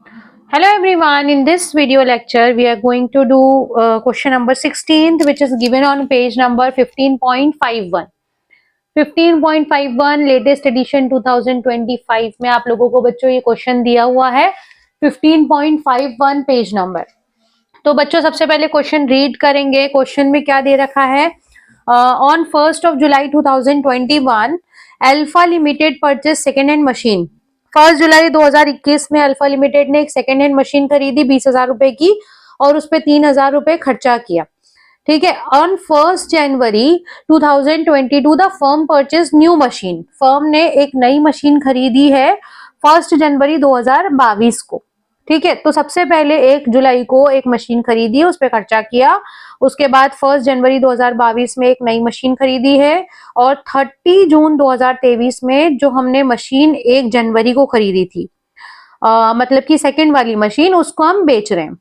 Hello everyone, in this video lecture we are going to do question number 16th which is given on page number 15.51. 15.51 latest edition 2025 में आप लोगों को बच्चों ये question दिया हुआ है 15.51 पेज नंबर। तो बच्चों सबसे पहले क्वेश्चन रीड करेंगे। क्वेश्चन में क्या दे रखा है, on 1st of July 2021 alpha limited purchase second hand machine. 1 जुलाई 2021 में अल्फा लिमिटेड ने एक सेकेंड हैंड मशीन खरीदी 20,000 रुपए की और उस पर 3,000 रुपए खर्चा किया। ठीक है। On 1 January 2022 the firm purchase new machine. Firm ने एक नई मशीन खरीदी है 1 जनवरी 2022 को। ठीक है। तो सबसे पहले 1 जुलाई को एक मशीन खरीदी, उस पर खर्चा किया। उसके बाद 1 जनवरी 2022 में एक नई मशीन खरीदी है और 30 जून 2023 में जो हमने मशीन 1 जनवरी को खरीदी थी, मतलब कि सेकंड वाली मशीन, उसको हम बेच रहे हैं।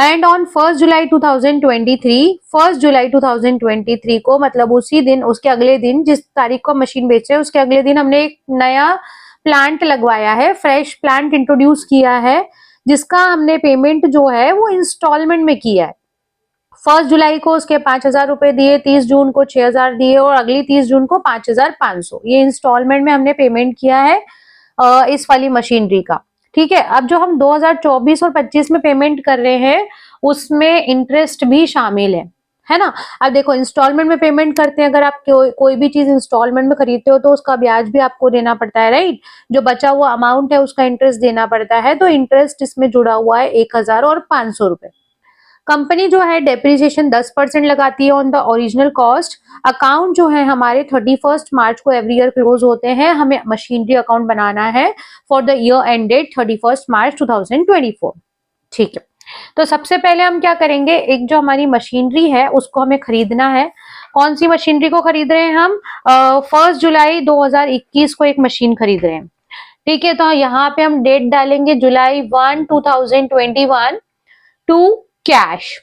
एंड ऑन 1 जुलाई 2023 को, मतलब उसी दिन, उसके अगले दिन, जिस तारीख को मशीन बेच रहे हैं उसके अगले दिन हमने एक नया प्लांट लगवाया है, फ्रेश प्लांट इंट्रोड्यूस किया है, जिसका हमने पेमेंट जो है वो इंस्टॉलमेंट में किया है। 1 जुलाई को उसके 5,000 रुपए दिए, 30 जून को 6,000 दिए और अगली 30 जून को 5,500। ये इंस्टॉलमेंट में हमने पेमेंट किया है इस वाली मशीनरी का। ठीक है। अब जो हम 2024 और 25 में पेमेंट कर रहे हैं उसमें इंटरेस्ट भी शामिल है ना। अब देखो, इंस्टॉलमेंट में पेमेंट करते हैं, अगर आप कोई भी चीज इंस्टॉलमेंट में खरीदते हो तो उसका ब्याज भी आपको देना पड़ता है, राइट। जो बचा हुआ अमाउंट है उसका इंटरेस्ट देना पड़ता है। तो इंटरेस्ट इसमें जुड़ा हुआ है 1,000 और 500 रुपए। कंपनी जो है डेप्रिसिएशन 10% लगाती है on the original cost. Account जो है हमारे 31 मार्च को एवरी ईयर क्लोज होते हैं। हमें मशीनरी अकाउंट बनाना है for the year end date 31 March 2024। ठीक है। तो सबसे पहले हम क्या करेंगे, एक जो हमारी मशीनरी है उसको हमें खरीदना है। कौन सी मशीनरी को खरीद रहे हैं हम? 1 जुलाई 2021 को एक मशीन खरीद रहे हैं। ठीक है। तो यहाँ पे हम डेट डालेंगे जुलाई 1, 2021 टू कैश।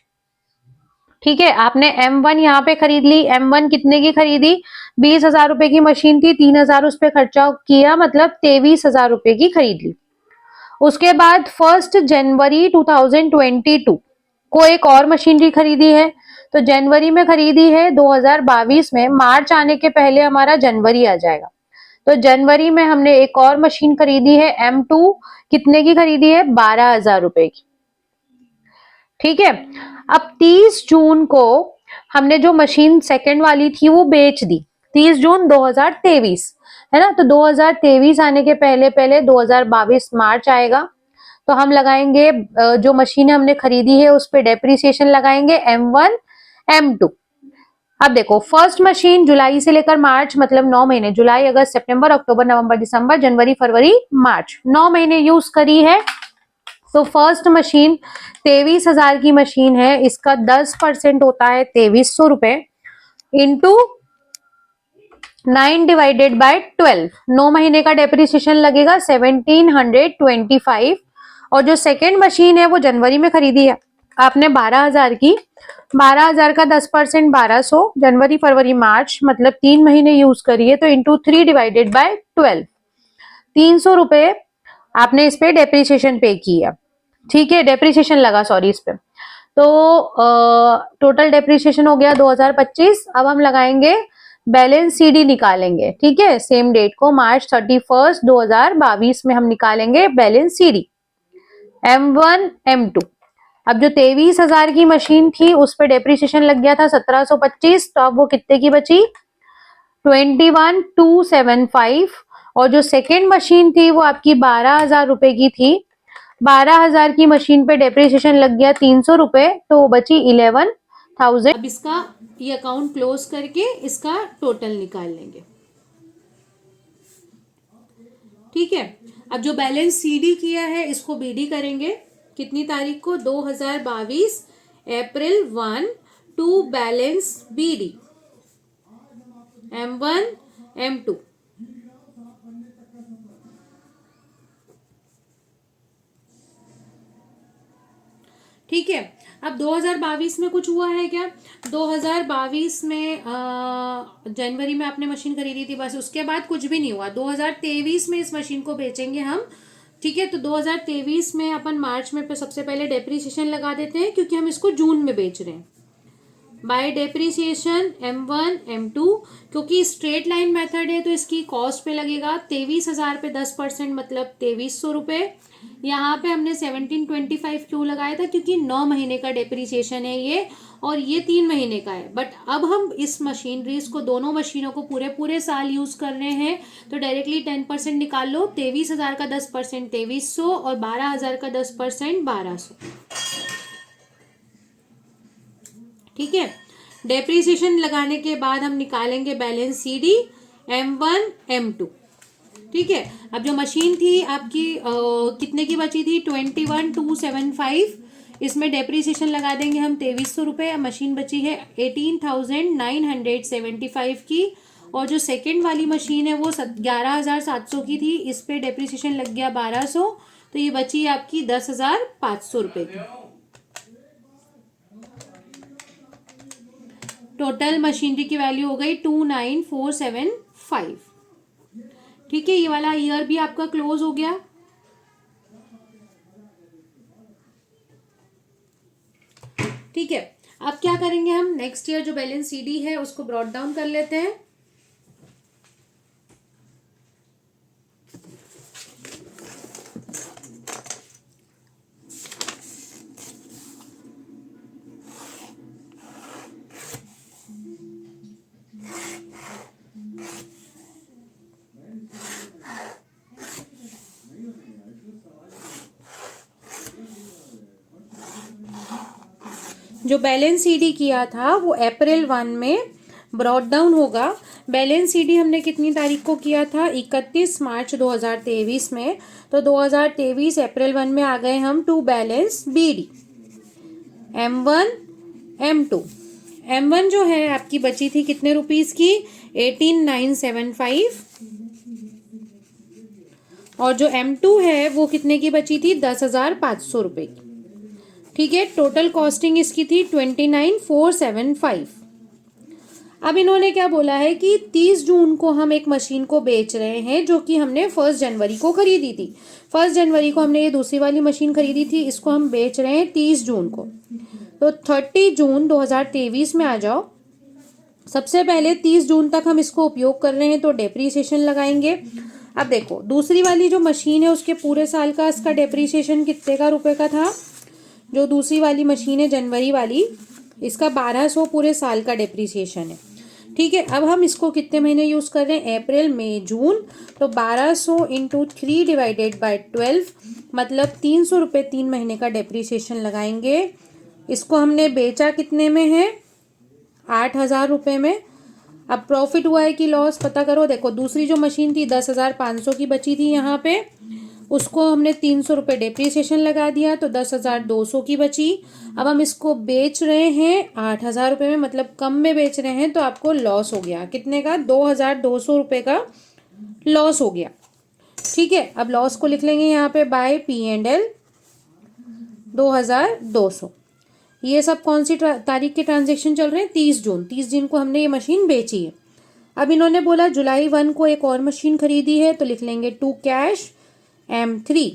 ठीक है। आपने M1 यहाँ पे खरीद ली। M1 कितने की खरीदी? 20,000 रुपए की मशीन थी, 3,000 उस पर खर्चा किया, मतलब 23,000 रुपए की खरीद ली। उसके बाद 1 जनवरी 2022 को एक और मशीनरी खरीदी है। तो जनवरी में खरीदी है 2022 में, मार्च आने के पहले हमारा जनवरी आ जाएगा। तो जनवरी में हमने एक और मशीन खरीदी है M2। कितने की खरीदी है? 12,000 रुपए की। ठीक है। अब 30 जून को हमने जो मशीन सेकंड वाली थी वो बेच दी, 30 जून 2023, है ना। तो 2023 आने के पहले पहले 2022 मार्च आएगा। तो हम लगाएंगे जो मशीन हमने खरीदी है उस पर डेप्रिसिएशन लगाएंगे M1 M2। अब देखो, फर्स्ट मशीन जुलाई से लेकर मार्च, मतलब 9 महीने, जुलाई अगस्त सितंबर अक्टूबर नवंबर दिसंबर जनवरी फरवरी मार्च, 9 महीने यूज करी है। तो फर्स्ट मशीन 23,000 की मशीन है, इसका 10% होता है 2300 रुपए इंटू 9 डिवाइडेड बाय 12। 9 महीने का डेप्रिसिएशन लगेगा 1725। और जो सेकेंड मशीन है वो जनवरी में खरीदी है आपने 12,000 की। 12,000 का 10% 1200, जनवरी फरवरी मार्च, मतलब 3 महीने यूज करिए, तो इंटू 3 डिवाइडेड बाय 12, 300 रुपए आपने इस पे डेप्रिसिएशन पे किया। ठीक है। डेप्रिसिएशन लगा, सॉरी, इस पे। तो टोटल डेप्रिसिएशन हो गया 2025। अब हम लगाएंगे बैलेंस सीडी निकालेंगे। ठीक है। सेम डेट को मार्च 31 2022 में हम निकालेंगे बैलेंस सीडी M1 M2। अब जो 23,000 की मशीन थी उस पे डेप्रिसिएशन लग गया था 1725, तो अब वो कितने की बची? 21,275। और जो सेकेंड मशीन थी वो आपकी 12,000 रुपए की थी। 12,000 की मशीन पे डेप्रिसिएशन लग गया 300 रुपए, तो वो बची 11,000। अब इसका ये अकाउंट क्लोज करके इसका टोटल निकाल लेंगे। ठीक है। अब जो बैलेंस सीडी किया है इसको बीडी करेंगे। कितनी तारीख को? 2022 अप्रैल 1 to balance BD M1 M2। ठीक है। अब 2022 में कुछ हुआ है क्या? 2022 में जनवरी में आपने मशीन खरीदी थी, बस उसके बाद कुछ भी नहीं हुआ। 2023 में इस मशीन को बेचेंगे हम ठीक है, तो 2023 में अपन मार्च में सबसे पहले डेप्रीसिएशन लगा देते हैं क्योंकि हम इसको जून में बेच रहे हैं। बाय डेप्रीसिएशन M1 M2, क्योंकि स्ट्रेट लाइन मेथड है तो इसकी कॉस्ट पे लगेगा 23,000 पे 10% मतलब 2300 रुपये। यहाँ पे हमने 1725 क्यों लगाया था, क्योंकि 9 महीने का डेप्रीसिएशन है ये, और ये 3 महीने का है। बट अब हम इस मशीनरीज को, दोनों मशीनों को पूरे पूरे साल यूज कर रहे हैं, तो डायरेक्टली 10% निकाल लो। 23,000 का 10% 2300 और 12,000 का 10% 1200। ठीक है, डेप्रीसिएशन लगाने के बाद हम निकालेंगे बैलेंस CD M1 M2। ठीक है, अब जो मशीन थी आपकी कितने की बची थी, 21,275, इसमें डेप्रीसिएशन लगा देंगे हम 2300 रुपये। मशीन बची है 18,975 की, और जो सेकेंड वाली मशीन है वो 11,700 की थी, इस पे डेप्रीसिएशन लग गया 1200, तो ये बची आपकी 10,500 रुपये की। टोटल मशीनरी की वैल्यू हो गई 29,475। ठीक है, ये वाला ईयर भी आपका क्लोज हो गया। ठीक है, अब क्या करेंगे हम, नेक्स्ट ईयर जो बैलेंस CD है उसको ब्रॉट डाउन कर लेते हैं। जो बैलेंस CD किया था वो अप्रैल 1 में ब्रॉट डाउन होगा। बैलेंस CD हमने कितनी तारीख को किया था, 31 मार्च 2023 में, तो 2023 अप्रैल 1 में आ गए हम to balance BD M1 M2। M1 जो है आपकी बची थी कितने रुपीस की, 18,975, और जो M2 है वो कितने की बची थी, 10,500 रुपये की। ठीक है, टोटल कॉस्टिंग इसकी थी 29,475। अब इन्होंने क्या बोला है कि 30 जून को हम एक मशीन को बेच रहे हैं जो कि हमने 1 जनवरी को खरीदी थी। 1 जनवरी को हमने ये दूसरी वाली मशीन खरीदी थी, इसको हम बेच रहे हैं 30 जून को। तो 30 जून 2023 में आ जाओ। सबसे पहले 30 जून तक हम इसको उपयोग कर रहे हैं तो डेप्रीसिएशन लगाएंगे। अब देखो, दूसरी वाली जो मशीन है उसके पूरे साल का इसका डेप्रीसिएशन कितने का रुपए का था, जो दूसरी वाली मशीन है जनवरी वाली, इसका 1200 पूरे साल का डेप्रीसिएशन है। ठीक है, अब हम इसको कितने महीने यूज कर रहे हैं, अप्रैल मई जून, तो 1200 इंटू 3 डिवाइडेड बाय 12 मतलब 300 रुपये 3 महीने का डेप्रीसिएशन लगाएंगे। इसको हमने बेचा कितने में है, 8,000 रुपये में। अब प्रॉफिट हुआ है कि लॉस पता करो। देखो, दूसरी जो मशीन थी 10,500 की बची थी यहाँ पे, उसको हमने 300 रुपये डेप्रीसिएशन लगा दिया तो 10,200 की बची। अब हम इसको बेच रहे हैं 8,000 रुपये में, मतलब कम में बेच रहे हैं, तो आपको लॉस हो गया कितने का, 2,200 रुपये का लॉस हो गया। ठीक है, अब लॉस को लिख लेंगे यहाँ पे बाय P&L 2,200। ये सब कौन सी तारीख के ट्रांजेक्शन चल रहे हैं, 30 जून। 30 जून को हमने ये मशीन बेची है। अब इन्होंने बोला जुलाई 1 को एक और मशीन खरीदी है, तो लिख लेंगे टू कैश M3।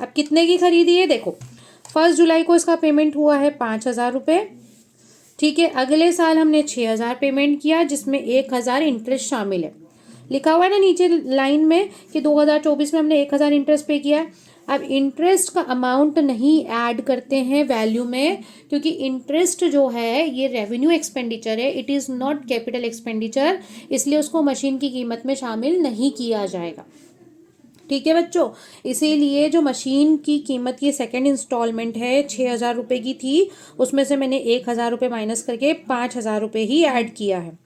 अब कितने की खरीदी है, देखो 1 जुलाई को इसका पेमेंट हुआ है 5,000 रुपये। ठीक है, अगले साल हमने 6,000 पेमेंट किया जिसमें 1,000 इंटरेस्ट शामिल है। लिखा हुआ है ना नीचे लाइन में कि 2024 में हमने 1,000 इंटरेस्ट पे किया। अब इंटरेस्ट का अमाउंट नहीं ऐड करते हैं वैल्यू में, क्योंकि इंटरेस्ट जो है ये रेवेन्यू एक्सपेंडिचर है, it is not capital expenditure, इसलिए उसको मशीन की कीमत में शामिल नहीं किया जाएगा। ठीक है बच्चों, इसीलिए जो मशीन की कीमत की सेकंड इंस्टॉलमेंट है 6,000 रुपये की थी, उसमें से मैंने 1,000 रुपये माइनस करके 5,000 रुपये ही ऐड किया है।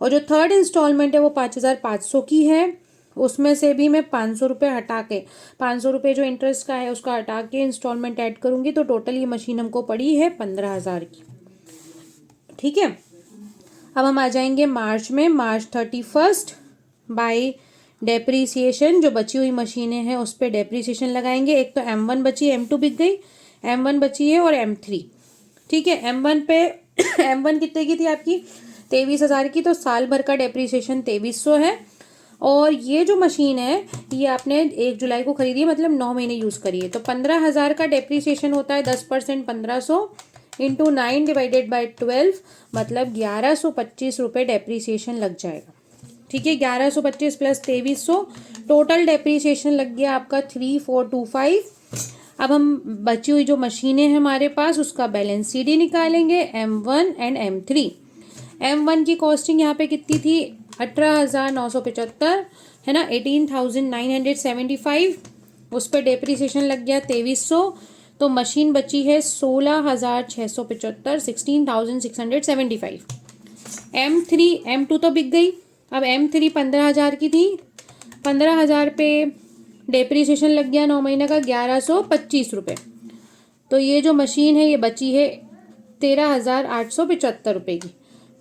और जो थर्ड इंस्टॉलमेंट है वो 5,500 की है, उसमें से भी मैं 500 रुपये हटा के, 500 रुपये जो इंटरेस्ट का है उसका हटा के इंस्टॉलमेंट ऐड करूँगी, तो टोटल ये मशीन हमको पड़ी है 15,000 की। ठीक है, अब हम आ जाएंगे मार्च में। मार्च 31 बाय डेप्रीसिएशन, जो बची हुई मशीनें हैं उस पर डेप्रीसिएशन लगाएंगे। एक तो M1 बची, M2 बिक गई, M1 बची है और M3। ठीक है, M1 पे M1 कितने की थी आपकी, 23,000 की, तो साल भर का डेप्रीसिएशन 2300 है। और ये जो मशीन है ये आपने 1 जुलाई को खरीदी है, मतलब 9 महीने यूज़ करिए, तो 15,000 का डेप्रीसिएशन होता है। 10% 1500 इंटू 9 डिवाइडेड बाई 12, मतलब 1125 रुपये डेप्रीसिएशन लग जाएगा। ठीक है, 1125 प्लस 2300, टोटल डेप्रीसिएशन लग गया आपका 3425। अब हम बची हुई जो मशीनें हैं हमारे पास उसका बैलेंस CD निकालेंगे, M1 एंड M3। M1 की कॉस्टिंग यहाँ पे कितनी थी, 18,975 है ना, 18,975। उस पर डेप्रीसिएशन लग गया 2300, तो मशीन बची है 16,675, 16,675। M3 M2 तो बिक गई। अब M3 15,000 की थी, 15,000 पे डेप्रीसिएशन लग गया 9 महीने का 1125 रुपये। तो ये जो मशीन है ये बची है 13,875 रुपये की।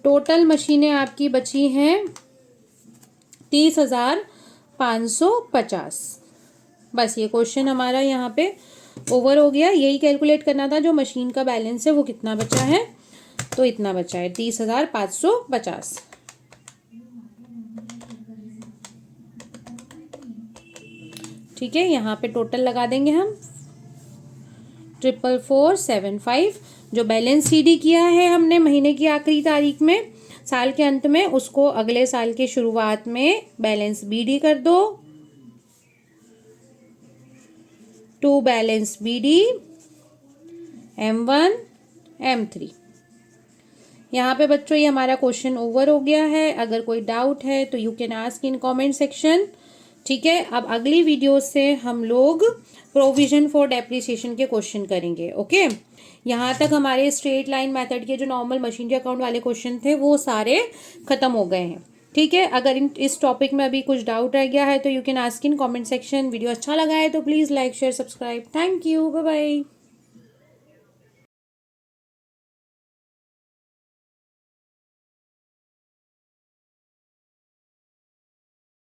टोटल मशीनें आपकी बची हैं 30,550। बस ये क्वेश्चन हमारा यहाँ पे ओवर हो गया। यही कैलकुलेट करना था जो मशीन का बैलेंस है वो कितना बचा है, तो इतना बचा है 30,550। ठीक है, यहाँ पे टोटल लगा देंगे हम 44,475। जो बैलेंस CD किया है हमने महीने की आखिरी तारीख में, साल के अंत में, उसको अगले साल के शुरुआत में बैलेंस BD कर दो, to balance BD M1 M3। यहाँ पे बच्चों ये हमारा क्वेश्चन ओवर हो गया है। अगर कोई डाउट है तो you can ask in comment section. ठीक है, अब अगली वीडियो से हम लोग प्रोविजन फॉर डेप्रिसिएशन के क्वेश्चन करेंगे। ओके, यहाँ तक हमारे स्ट्रेट लाइन मेथड के जो नॉर्मल मशीन के अकाउंट वाले क्वेश्चन थे वो सारे खत्म हो गए हैं। ठीक है, अगर इस टॉपिक में अभी कुछ डाउट रह गया है तो you can ask in comment section. Video अच्छा लगा है तो please like share subscribe. Thank you, bye bye.